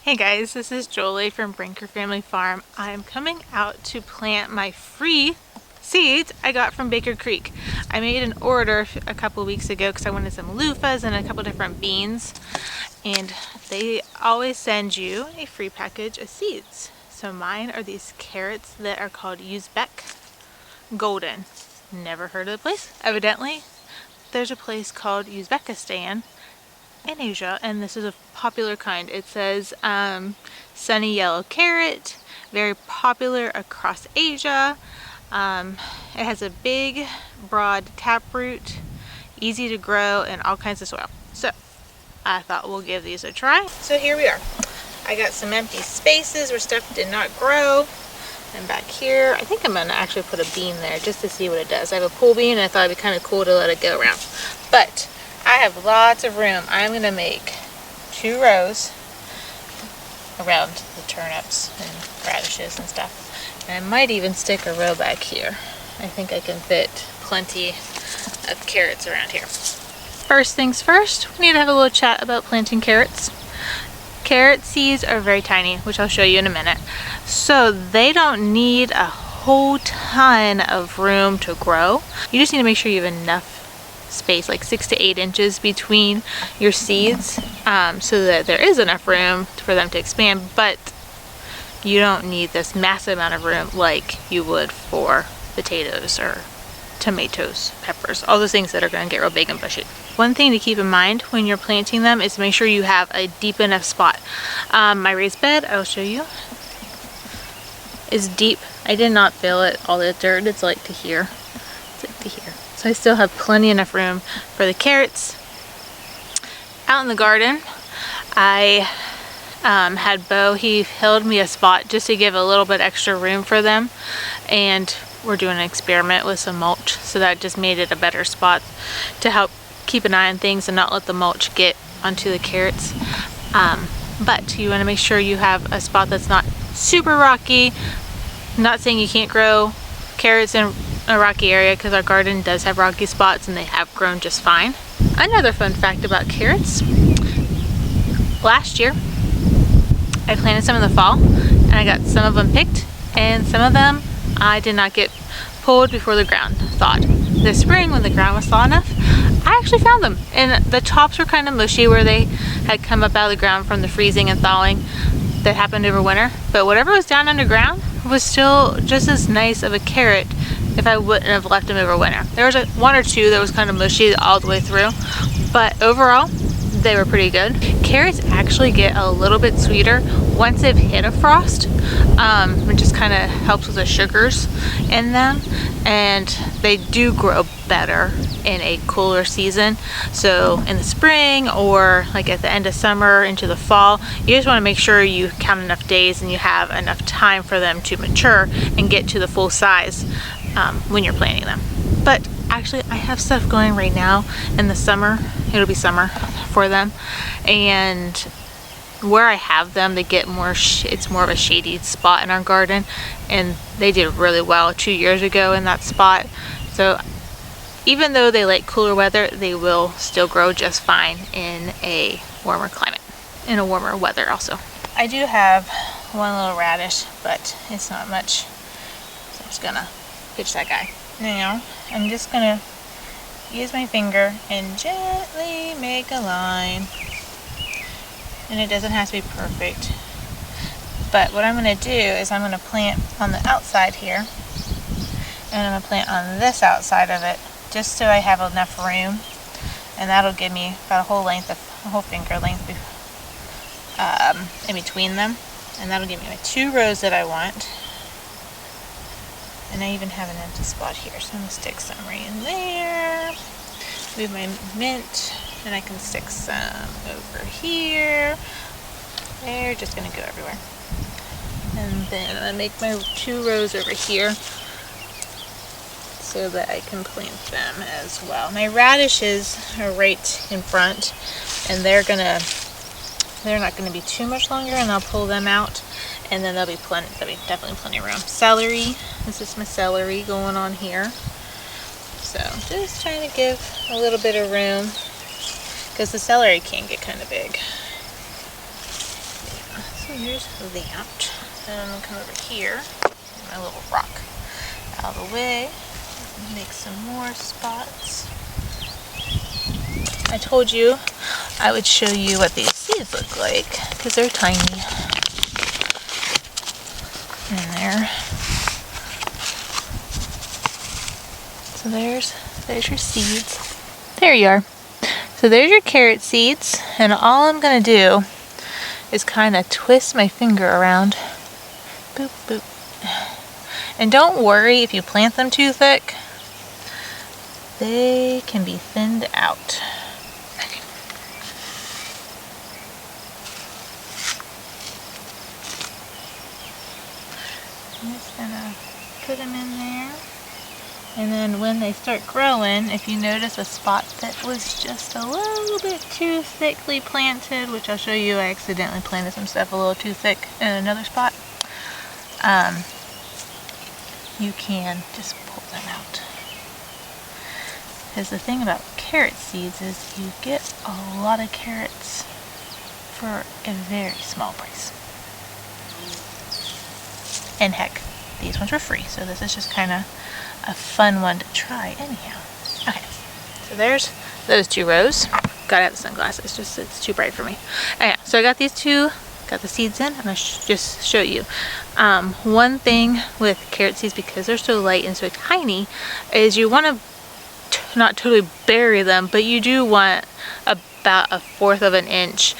Hey guys, this is Jolie from Brinker Family Farm. I'm coming out to plant my free seeds I got from Baker Creek. I made an order a couple weeks ago because I wanted some loofahs and a couple different beans, and they always send you a free package of seeds. So mine are these carrots that are called Uzbek Golden. Never heard of the place. Evidently, there's a place called Uzbekistan in Asia, and this is a popular kind. It says sunny yellow carrot, very popular across Asia. It has a big broad taproot, easy to grow in all kinds of soil. So I thought we'll give these a try. So here we are. I got some empty spaces where stuff did not grow. And back here, I think I'm gonna actually put a bean there just to see what it does. I have a pool bean and I thought it'd be kind of cool to let it go around. But I have lots of room. I'm gonna make 2 rows around the turnips and radishes and stuff. And I might even stick a row back here. I think I can fit plenty of carrots around here. First things first, we need to have a little chat about planting carrots. Carrot seeds are very tiny, which I'll show you in a minute. So they don't need a whole ton of room to grow. You just need to make sure you have enough space, like 6 to 8 inches between your seeds, so that there is enough room for them to expand, but you don't need this massive amount of room like you would for potatoes or tomatoes, peppers, all those things that are going to get real big and bushy. One thing to keep in mind when you're planting them is make sure you have a deep enough spot. My raised bed, I'll show you, is deep. I did not fill it all the dirt. It's like to here. It's like to here. So I still have plenty enough room for the carrots. Out in the garden, I had Bo, he held me a spot just to give a little bit extra room for them. And we're doing an experiment with some mulch, so that just made it a better spot to help keep an eye on things and not let the mulch get onto the carrots. But you want to make sure you have a spot that's not super rocky. I'm not saying you can't grow carrots in a rocky area, because our garden does have rocky spots and they have grown just fine. Another fun fact about carrots, last year I planted some in the fall and I got some of them picked, and some of them I did not get pulled before the ground thawed. This spring, when the ground was thaw enough, I actually found them, and the tops were kind of mushy where they had come up out of the ground from the freezing and thawing that happened over winter, but whatever was down underground was still just as nice of a carrot if I wouldn't have left them over winter. There was one or two that was kind of mushy all the way through, but overall they were pretty good. Carrots actually get a little bit sweeter once they've hit a frost. It just kind of helps with the sugars in them, and they do grow better in a cooler season. So in the spring, or like at the end of summer into the fall, you just want to make sure you count enough days and you have enough time for them to mature and get to the full size when you're planting them. But actually, I have stuff going right now in the summer. It'll be summer for them, and where I have them, they get more, it's more of a shady spot in our garden, and they did really well 2 years ago in that spot. So even though they like cooler weather, they will still grow just fine in a warmer climate, in a warmer weather also. I do have one little radish, but it's not much, so I'm just gonna pitch that guy. Now I'm just gonna use my finger and gently make a line. And it doesn't have to be perfect. But what I'm going to do is I'm going to plant on the outside here. And I'm going to plant on this outside of it, just so I have enough room. And that'll give me about a whole finger length in between them. And that'll give me my 2 rows that I want. And I even have an empty spot here, so I'm going to stick some right in there. Move my mint, and I can stick some over here. They're just going to go everywhere. And then I'm going to make my 2 rows over here so that I can plant them as well. My radishes are right in front, and they're not going to be too much longer, and I'll pull them out. And then there'll be definitely plenty of room. Celery, this is my celery going on here. So just trying to give a little bit of room, because the celery can get kind of big. Yeah. Here's that. And I'm gonna come over here, my little rock out of the way, make some more spots. I told you I would show you what these seeds look like because they're tiny. In there. So there's your seeds. There you are. So there's your carrot seeds, and all I'm gonna do is kind of twist my finger around. Boop, boop. And don't worry if you plant them too thick. They can be thinned out. Okay. I'm just gonna put them in there. And then when they start growing, if you notice a spot that was just a little bit too thickly planted, which I'll show you, I accidentally planted some stuff a little too thick in another spot, you can just pull them out. Because the thing about carrot seeds is you get a lot of carrots for a very small price. And heck, these ones were free, so this is just kind of a fun one to try anyhow. Okay, so there's those two rows. Gotta have the sunglasses, just it's too bright for me. Okay, so I got these two, got the seeds in. I'm gonna just show you. One thing with carrot seeds, because they're so light and so tiny, is you want to not totally bury them, but you do want about 1/4 of an inch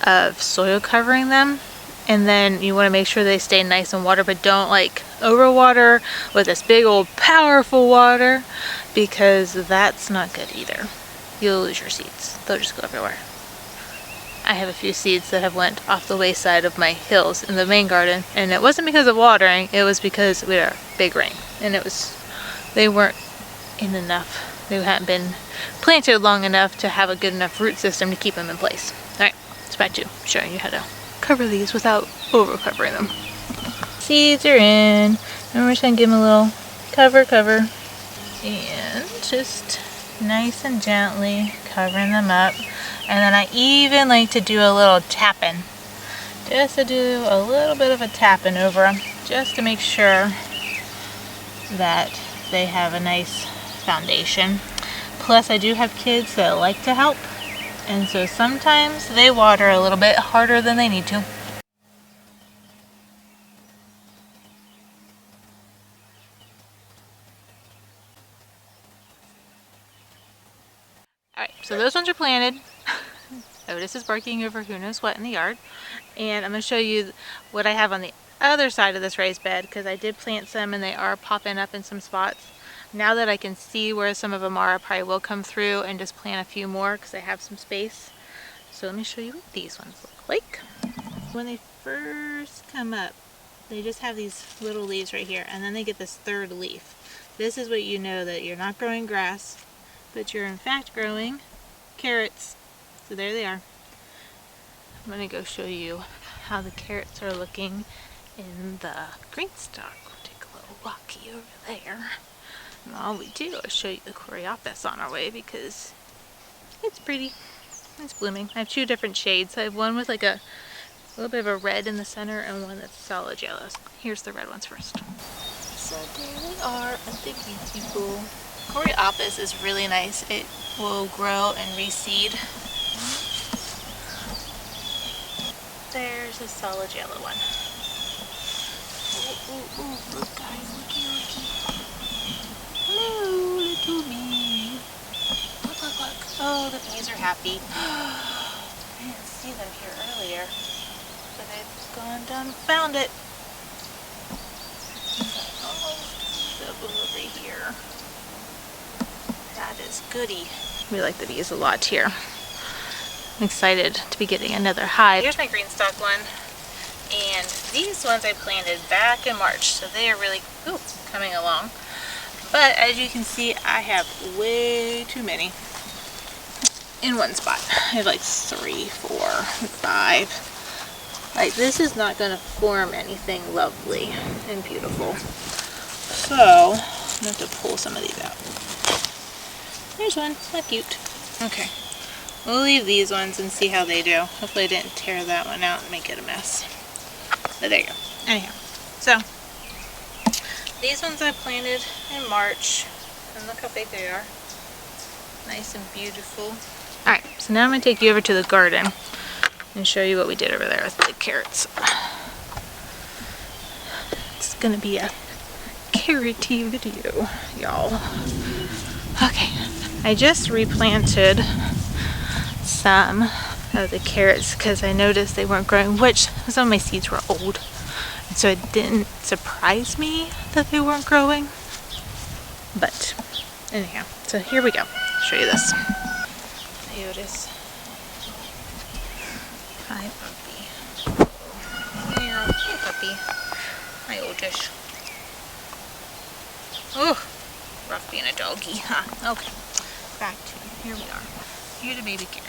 of soil covering them. And then you want to make sure they stay nice in water, but don't like overwater with this big old powerful water, because that's not good either. You'll lose your seeds. They'll just go everywhere. I have a few seeds that have went off the wayside of my hills in the main garden, and it wasn't because of watering, it was because we had a big rain, and they weren't in enough. They hadn't been planted long enough to have a good enough root system to keep them in place. Alright, it's back to showing you how to cover these without over covering them. Seeds are in, and we're just gonna give them a little cover, and just nice and gently covering them up. And then I even like to do a little tapping, just to do a little bit of a tapping over them, just to make sure that they have a nice foundation. Plus I do have kids that like to help, and so sometimes they water a little bit harder than they need to. Alright, so those ones are planted. Otis is barking over who knows what in the yard. And I'm going to show you what I have on the other side of this raised bed, because I did plant some and they are popping up in some spots. Now that I can see where some of them are, I probably will come through and just plant a few more because I have some space. So let me show you what these ones look like. When they first come up, they just have these little leaves right here, and then they get this third leaf. This is what you know that you're not growing grass, but you're in fact growing carrots. So there they are. I'm going to go show you how the carrots are looking in the green stock. We'll take a little walkie over there. And all we do is show you the coreopus on our way because it's pretty. It's blooming. I have two different shades. I have one with like a little bit of a red in the center and one that's solid yellow. Here's the red ones first. So there we are at the beautiful. Coreopus is really nice. It will grow and reseed. There's a solid yellow one. Ooh, ooh, ooh. Look guys, looky, looky. Hello, little bee. Look, look, look. Oh, the bees are happy. I didn't see them here earlier, but they've gone down and found it. Almost over here. That is goody. We like the bees a lot here. I'm excited to be getting another hive. Here's my green stalk one, and these ones I planted back in March, so they are really coming along. But as you can see, I have way too many in one spot. I have like 3, 4, 5. Like this is not going to form anything lovely and beautiful. So I'm going to have to pull some of these out. There's one, not cute. Okay. We'll leave these ones and see how they do. Hopefully I didn't tear that one out and make it a mess. But there you go. Anyhow, so these ones I planted in March, and look how big they are. Nice and beautiful. Alright, so now I'm going to take you over to the garden and show you what we did over there with the carrots. It's going to be a carroty video, y'all. Okay, I just replanted some of the carrots because I noticed they weren't growing, which some of my seeds were old. And so it didn't surprise me that they weren't growing. But anyhow, so here we go. I'll show you this. Otis. Hi, puppy. Meow. Hey, puppy. Hi, Otis. Oh, rough being a doggy, huh? Okay, back to it. Here we are. Here's a baby carrot.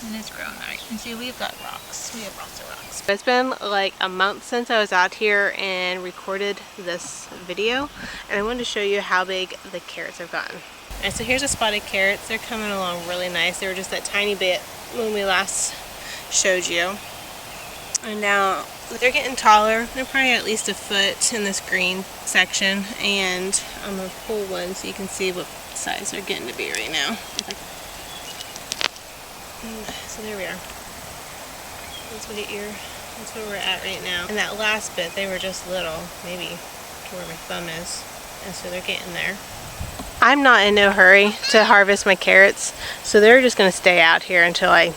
And it's grown. Alright, you can see we've got rocks. We have lots of rocks. It's been like a month since I was out here and recorded this video. And I wanted to show you how big the carrots have gotten. Alright, so here's the spotted carrots. They're coming along really nice. They were just that tiny bit when we last showed you. And now they're getting taller. They're probably at least a foot in this green section. And I'm going to pull one so you can see what size they're getting to be right now. So there we are. That's where we're at right now. And that last bit, they were just little, maybe to where my thumb is. And so they're getting there. I'm not in no hurry to harvest my carrots, so they're just going to stay out here until I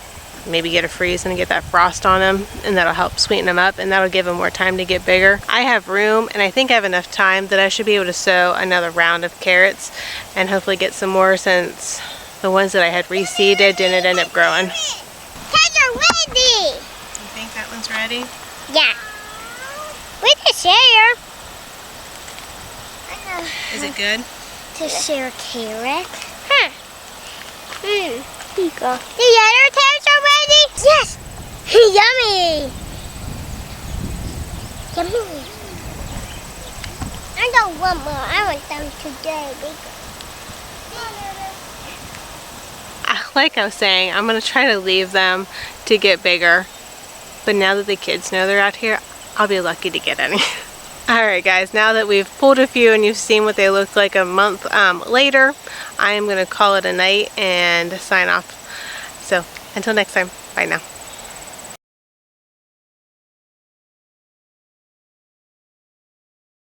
maybe get a freeze and get that frost on them, and that'll help sweeten them up, and that'll give them more time to get bigger. I have room, and I think I have enough time that I should be able to sow another round of carrots and hopefully get some more, since the ones that I had reseeded didn't end up growing. Carrots are ready! You think that one's ready? Yeah. We can share. Is it good? To share carrot. Huh. Here you go. The other carrots are ready? Yes. Yummy. Yummy. I don't want more. I want them to get bigger. Like I was saying, I'm going to try to leave them to get bigger. But now that the kids know they're out here, I'll be lucky to get any. Alright guys, now that we've pulled a few and you've seen what they looked like a month later, I am going to call it a night and sign off. So, until next time, bye now.